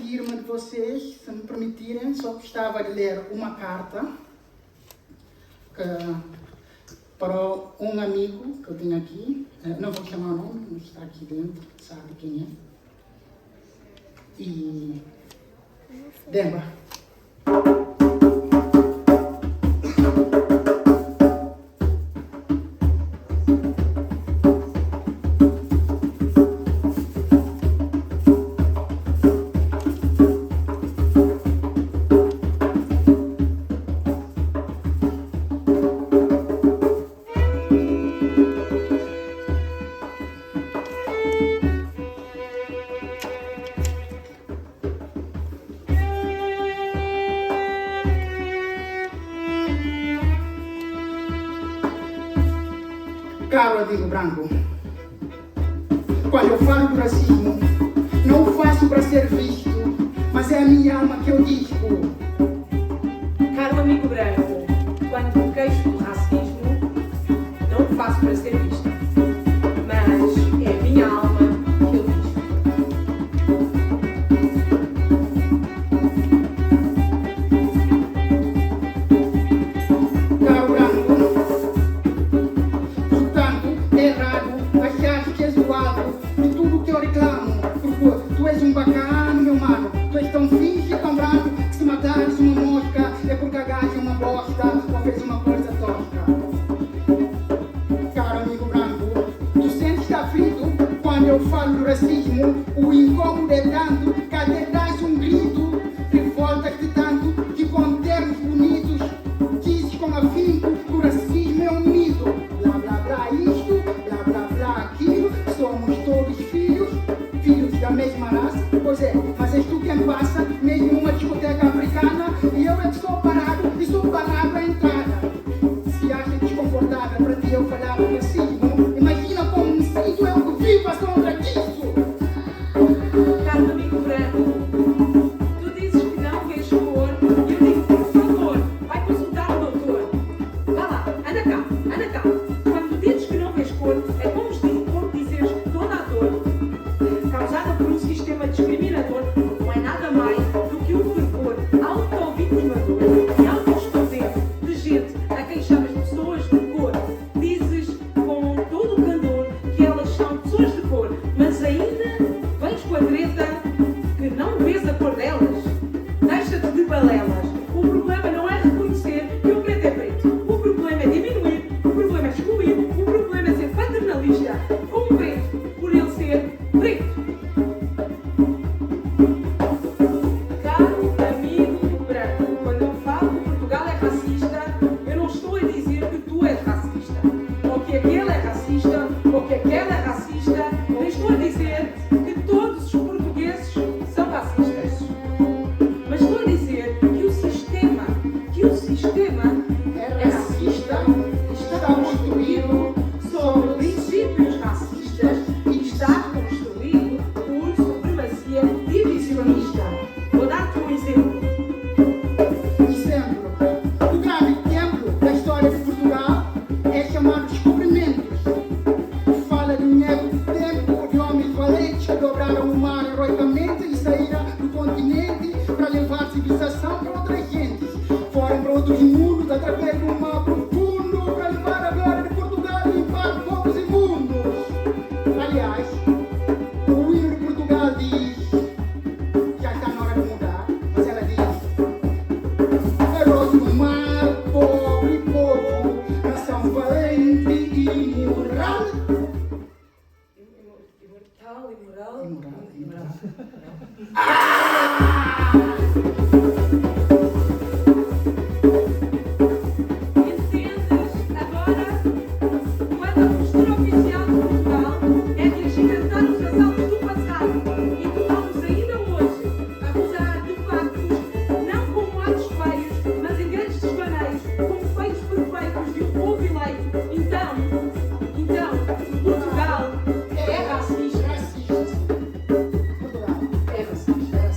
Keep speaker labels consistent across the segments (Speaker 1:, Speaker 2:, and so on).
Speaker 1: despedir-me de vocês, se me permitirem, só gostava de ler uma carta para um amigo que eu tenho aqui. Não vou chamar o nome, mas está aqui dentro, sabe quem é. E... Demba. Caro amigo branco, quando eu falo do racismo, não o faço para ser visto, mas é a minha alma que eu digo.
Speaker 2: Caro amigo branco, quando me queixo do racismo, não o faço para ser visto, mas é a minha alma que eu digo.
Speaker 1: Caro branco, achar que és o alvo de tudo que eu reclamo, porque tu és um bacana, meu mano, tu és tão fixe e tão branco que se matares uma mosca é porque a gaja é uma bosta ou fez uma coisa tosca. Caro amigo branco, tu sentes-te aflito quando eu falo do racismo, o incômodo é tanto que até dás um grito, revolta-te tanto que com termos bonitos dizes com afinco que o racismo é um mito. Blá blá blá isto, blá blá blá aquilo, somos todos filhos da mesma raça. Pois é, mas és tu quem passa, mesmo numa discoteca africana, e eu é que sou parado e sou parado à entrada. Se acha desconfortável para ti eu falar do racismo, imagina como me sinto eu que vivo à sombra disso.
Speaker 2: Caro amigo branco, tu dizes que não vês cor, e eu digo, por favor, vai consultar o doutor. Vá lá, anda cá. Quando dizes que não vês cor, é como dizeres que toda a dor causada por um sistema discriminador não é nada mais do que um fervor auto-vitimador e auto-excludente de gente a quem chamas pessoas de cor. Dizes com todo o candor que elas são pessoas de cor, mas ainda vens com a treta que não vês a cor delas. Deixa-te de balelas. O problema não é reconhecer que o preto é preto. O problema é diminuir. O problema é excluir. O problema é ser paternalista com o preto por ele ser preto. Caro amigo branco, quando eu falo que Portugal é racista, eu não estou a dizer que tu és racista, ou que aquele é racista, ou que aquela é racista, nem estou a dizer que todos os portugueses são racistas. Mas estou a dizer que o sistema
Speaker 1: É racista, está construído
Speaker 2: sobre princípios racistas e está construído por supremacia divisionista. Vou dar-te um exemplo.
Speaker 1: exemplo. O grande exemplo da história de Portugal é chamado Descobrimentos. Fala de um negro tempo de homens valentes que dobraram o mar heroicamente e saíram do continente para levar civilização para outras gentes. Foram para outros mundos através de um mar profundo para levar a glória de Portugal e limpar povos imundos. Aliás, o hino de Portugal diz, já está na hora de mudar, mas ela diz: heróis do mar, pobre povo, nação valente e imoral.
Speaker 2: Imoral. Entendes agora quando a postura oficial de Portugal é de agigantar os assaltos do passado e torná-los ainda hoje, apesar de factos não como atos feios, mas em grandes desvaneios, como feitos perfeitos de um povo eleito. Então, Portugal é racista.
Speaker 1: Portugal é racista.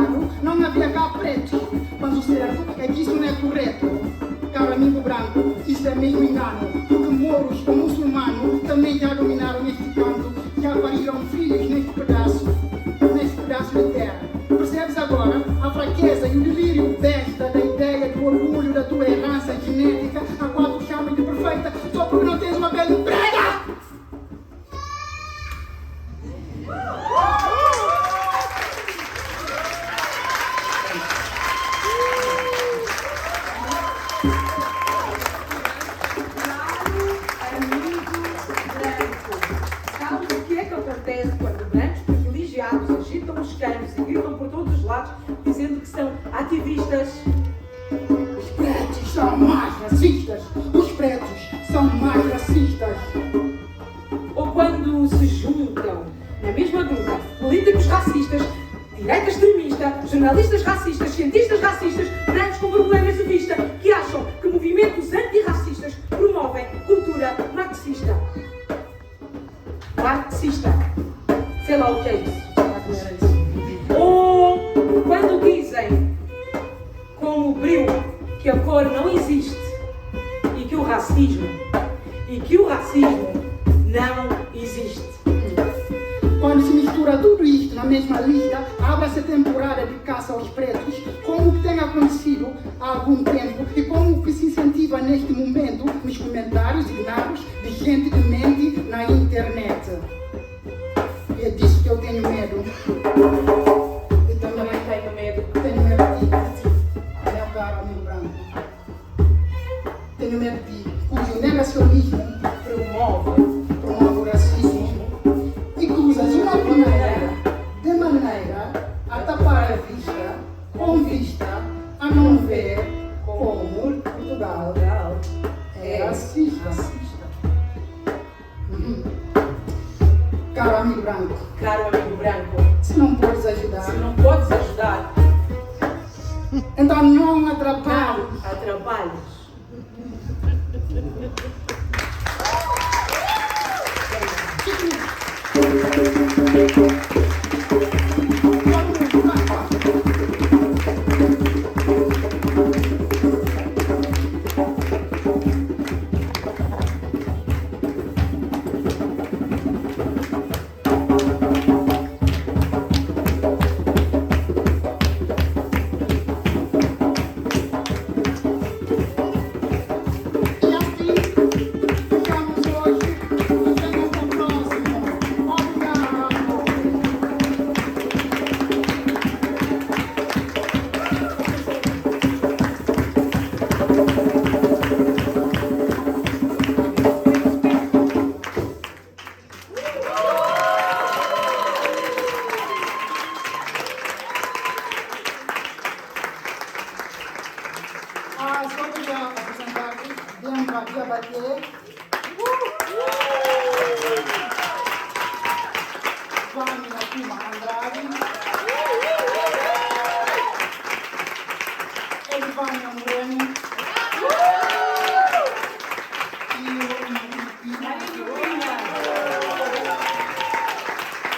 Speaker 1: iluminado, não havia cá pretos. Mas o certo é que isso não é correto. Caro amigo branco, isso é meio engano. Porque mouros ou muçulmanos também já dominaram este canto, já pariram filhos neste pedaço de terra. Percebes agora a fraqueza e o delírio besta da ideia do orgulho da tua herança genética, a qual tu chamas de perfeita, só porque não tens uma pele preta?
Speaker 2: Dizendo que são ativistas.
Speaker 1: Os pretos são mais racistas. Os pretos são mais racistas.
Speaker 2: Ou quando se juntam na mesma gruta políticos racistas, direita extremista, jornalistas racistas, cientistas racistas, brancos com problemas de vista, que acham que movimentos antirracistas promovem cultura marxista. Marxista. Sei lá o que é isso. Ou quando dizem, como Bril, que a cor não existe e que o racismo não existe.
Speaker 1: Quando se mistura tudo isto na mesma lista, abre-se a temporada de caça aos pretos, como que tem acontecido há algum tempo e como que se incentiva neste momento nos comentários ignados de gente de mente na internet. E é disso que eu tenho medo.
Speaker 2: Também tenho medo.
Speaker 1: Tenho medo de ti, meu caro amigo branco. Tenho medo de ti, cujo negacionismo promove o racismo e que usas uma maneira de maneira a tapar a vista, com vista a não ver como Portugal é racista. Caro amigo branco.
Speaker 2: Caro amigo branco.
Speaker 1: Se não podes ajudar.
Speaker 2: Se não podes ajudar.
Speaker 1: Então não atrapalhes.
Speaker 2: Não atrapalhes.
Speaker 1: Só para apresentar-vos, Bianca Diabaté, Vânia Puma Andrade,